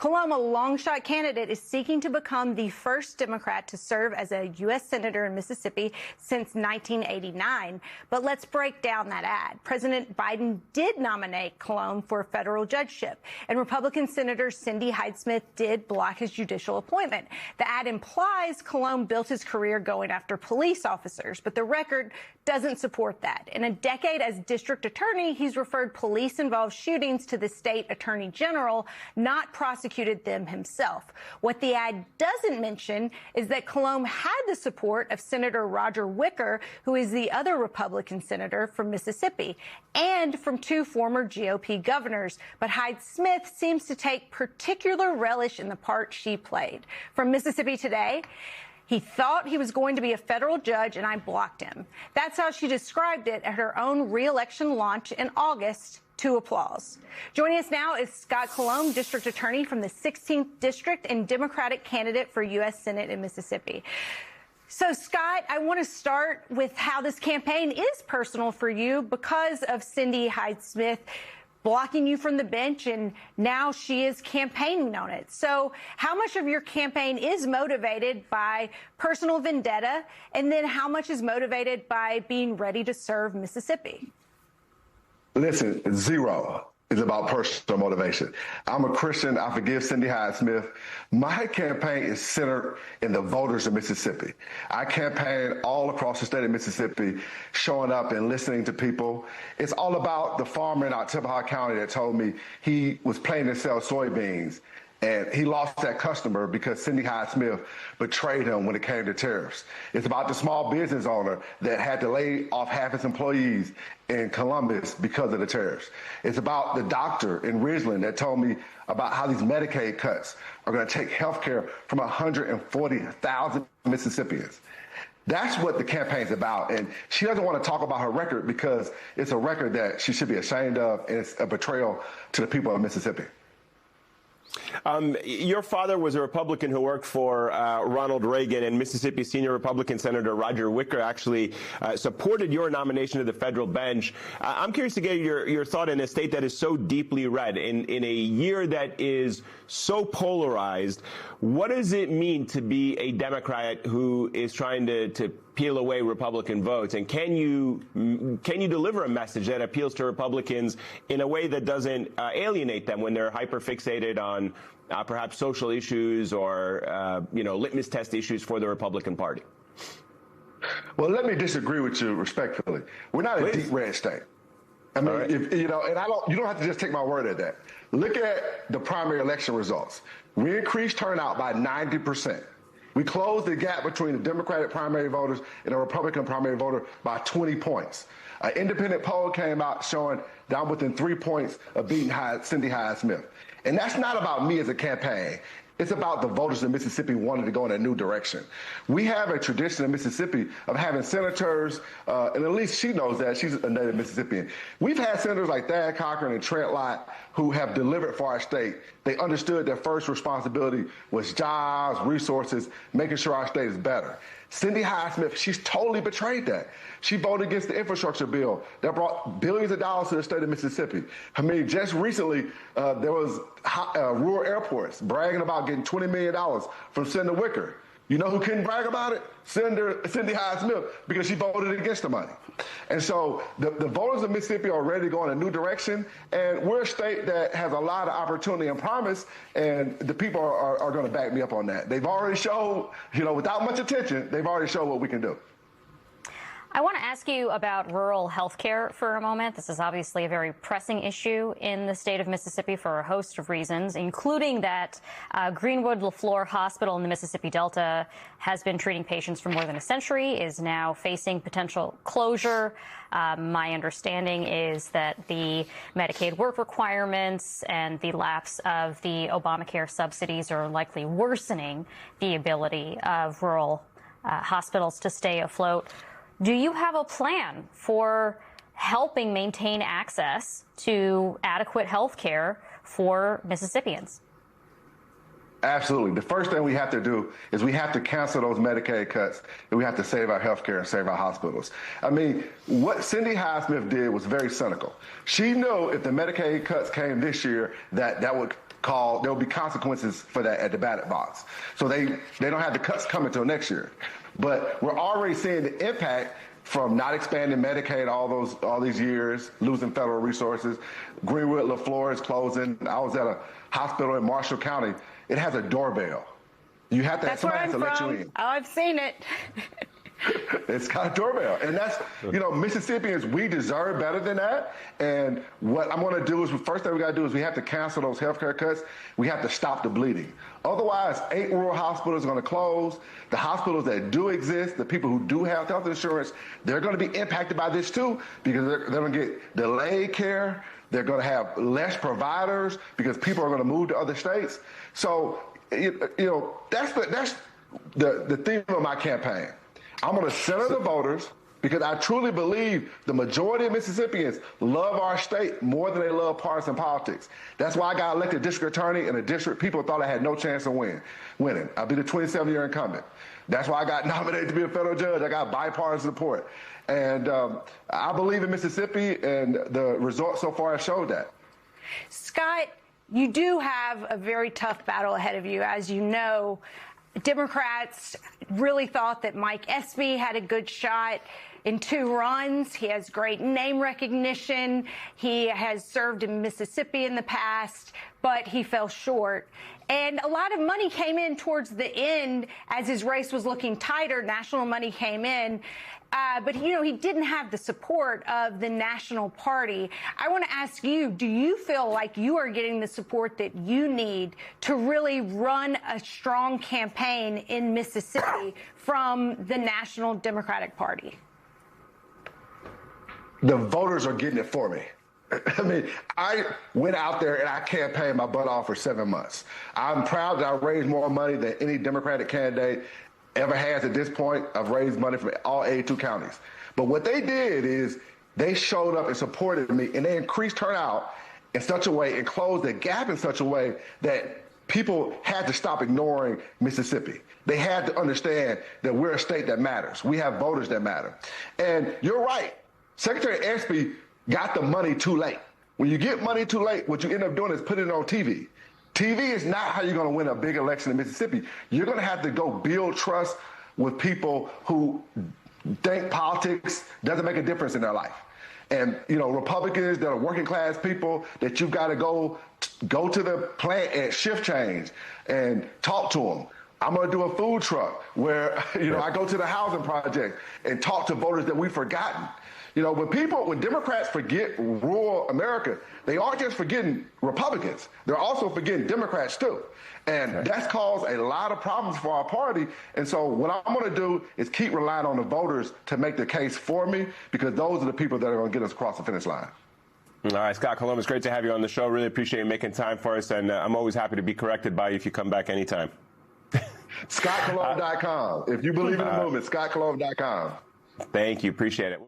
Colom, a long-shot candidate, is seeking to become the first Democrat to serve as a U.S. Senator in Mississippi since 1989. But let's break down that ad. President Biden did nominate Colom for a federal judgeship, and Republican Senator Cindy Hyde-Smith did block his judicial appointment. The ad implies Colom built his career going after police officers, but the record doesn't support that. In a decade as district attorney, he's referred police-involved shootings to the state attorney general, not prosecuted them himself. What the ad doesn't mention is that Colom had the support of Senator Roger Wicker, who is the other Republican senator from Mississippi, and from two former GOP governors. But Hyde-Smith seems to take particular relish in the part she played. From Mississippi Today, he thought he was going to be a federal judge, and I blocked him. That's how she described it at her own re-election launch in August, to applause. Joining us now is Scott Colom, district attorney from the 16th District and Democratic candidate for U.S. Senate in Mississippi. So, Scott, I want to start with how this campaign is personal for you because of Cindy Hyde-Smith blocking you from the bench, and now she is campaigning on it. So how much of your campaign is motivated by personal vendetta, and then how much is motivated by being ready to serve Mississippi? Listen, zero is about personal motivation. I'm a Christian. I forgive Cindy Hyde-Smith. My campaign is centered in the voters of Mississippi. I campaign all across the state of Mississippi, showing up and listening to people. It's all about the farmer in Ottawa County that told me he was planning to sell soybeans, and he lost that customer because Cindy Hyde-Smith betrayed him when it came to tariffs. It's about the small business owner that had to lay off half his employees in Columbus because of the tariffs. It's about the doctor in Ridgeland that told me about how these Medicaid cuts are going to take health care from 140,000 Mississippians. That's what the campaign's about. And she doesn't want to talk about her record because it's a record that she should be ashamed of, and it's a betrayal to the people of Mississippi. Your father was a Republican who worked for Ronald Reagan, and Mississippi senior Republican Senator Roger Wicker actually supported your nomination to the federal bench. I'm curious to get your thought in a state that is so deeply red, in a year that is so polarized. What does it mean to be a Democrat who is trying to peel away Republican votes? And can you deliver a message that appeals to Republicans in a way that doesn't alienate them when they're hyper-fixated on perhaps social issues or litmus test issues for the Republican Party? Well, let me disagree with you respectfully. We're not a deep red state. I mean, right. You don't have to just take my word at that. Look at the primary election results. We increased turnout by 90%. We closed the gap between the Democratic primary voters and the Republican primary voter by 20 points. An independent poll came out showing that I'm within 3 points of beating Cindy Hyde-Smith. And that's not about me as a campaign. It's about the voters of Mississippi wanting to go in a new direction. We have a tradition in Mississippi of having senators, and at least she knows that. She's a native Mississippian. We've had senators like Thad Cochran and Trent Lott who have delivered for our state. They understood their first responsibility was jobs, resources, making sure our state is better. Cindy Hyde-Smith, she's totally betrayed that. She voted against the infrastructure bill that brought billions of dollars to the state of Mississippi. I mean, just recently, there was rural airports bragging about getting $20 million from Senator Wicker. You know who couldn't brag about it? Senator Cindy Hyde-Smith, because she voted against the money. And so the voters of Mississippi are ready to go in a new direction, and we're a state that has a lot of opportunity and promise, and the people are going to back me up on that. They've already showed, without much attention, they've already showed what we can do. I want to ask you about rural health care for a moment. This is obviously a very pressing issue in the state of Mississippi for a host of reasons, including that Greenwood LaFleur Hospital in the Mississippi Delta has been treating patients for more than a century, is now facing potential closure. My understanding is that the Medicaid work requirements and the lapse of the Obamacare subsidies are likely worsening the ability of rural hospitals to stay afloat. Do you have a plan for helping maintain access to adequate health care for Mississippians? Absolutely. The first thing we have to do is we have to cancel those Medicaid cuts, and we have to save our health care and save our hospitals. I mean, what Cindy Hyde-Smith did was very cynical. She knew if the Medicaid cuts came this year, that would there'll be consequences for that at the ballot box. So they don't have the cuts coming until next year. But we're already seeing the impact from not expanding Medicaid all these years, losing federal resources. Greenwood LaFleur is closing. I was at a hospital in Marshall County. It has a doorbell. You have to have somebody to let you in. Oh, I've seen it. It's got a doorbell. And that's, Mississippians, we deserve better than that. And what I'm going to do is, the first thing we got to do is we have to cancel those healthcare cuts. We have to stop the bleeding. Otherwise, 8 rural hospitals are going to close. The hospitals that do exist, the people who do have health insurance, they're going to be impacted by this too, because they're going to get delayed care. They're going to have less providers because people are going to move to other states. So, that's the theme of my campaign. I'm going to center the voters because I truly believe the majority of Mississippians love our state more than they love partisan politics. That's why I got elected district attorney in a district people thought I had no chance of winning. I'll be the 27-year incumbent. That's why I got nominated to be a federal judge. I got bipartisan support. And I believe in Mississippi, and the results so far have showed that. Scott, you do have a very tough battle ahead of you. As you know, Democrats really thought that Mike Espy had a good shot in 2 runs. He has great name recognition. He has served in Mississippi in the past, but he fell short. And a lot of money came in towards the end as his race was looking tighter. National money came in. But, he didn't have the support of the national party. I want to ask you, do you feel like you are getting the support that you need to really run a strong campaign in Mississippi from the National Democratic Party? The voters are getting it for me. I mean, I went out there and I campaigned my butt off for 7 months. I'm proud that I raised more money than any Democratic candidate ever has at this point. I've raised money from all 82 counties. But what they did is they showed up and supported me, and they increased turnout in such a way and closed the gap in such a way that people had to stop ignoring Mississippi. They had to understand that we're a state that matters. We have voters that matter. And you're right. Secretary Espy got the money too late. When you get money too late, what you end up doing is putting it on TV. TV is not how you're going to win a big election in Mississippi. You're going to have to go build trust with people who think politics doesn't make a difference in their life. And, Republicans that are working class people that you've got to go to the plant at shift change and talk to them. I'm going to do a food truck where, I go to the housing project and talk to voters that we've forgotten. When Democrats forget rural America, they aren't just forgetting Republicans. They're also forgetting Democrats, too. And that's caused a lot of problems for our party. And so what I'm going to do is keep relying on the voters to make the case for me, because those are the people that are going to get us across the finish line. All right, Scott Colom, it's great to have you on the show. Really appreciate you making time for us. And I'm always happy to be corrected by you if you come back anytime. ScottColom.com. If you believe in the movement, ScottColom.com. Thank you. Appreciate it.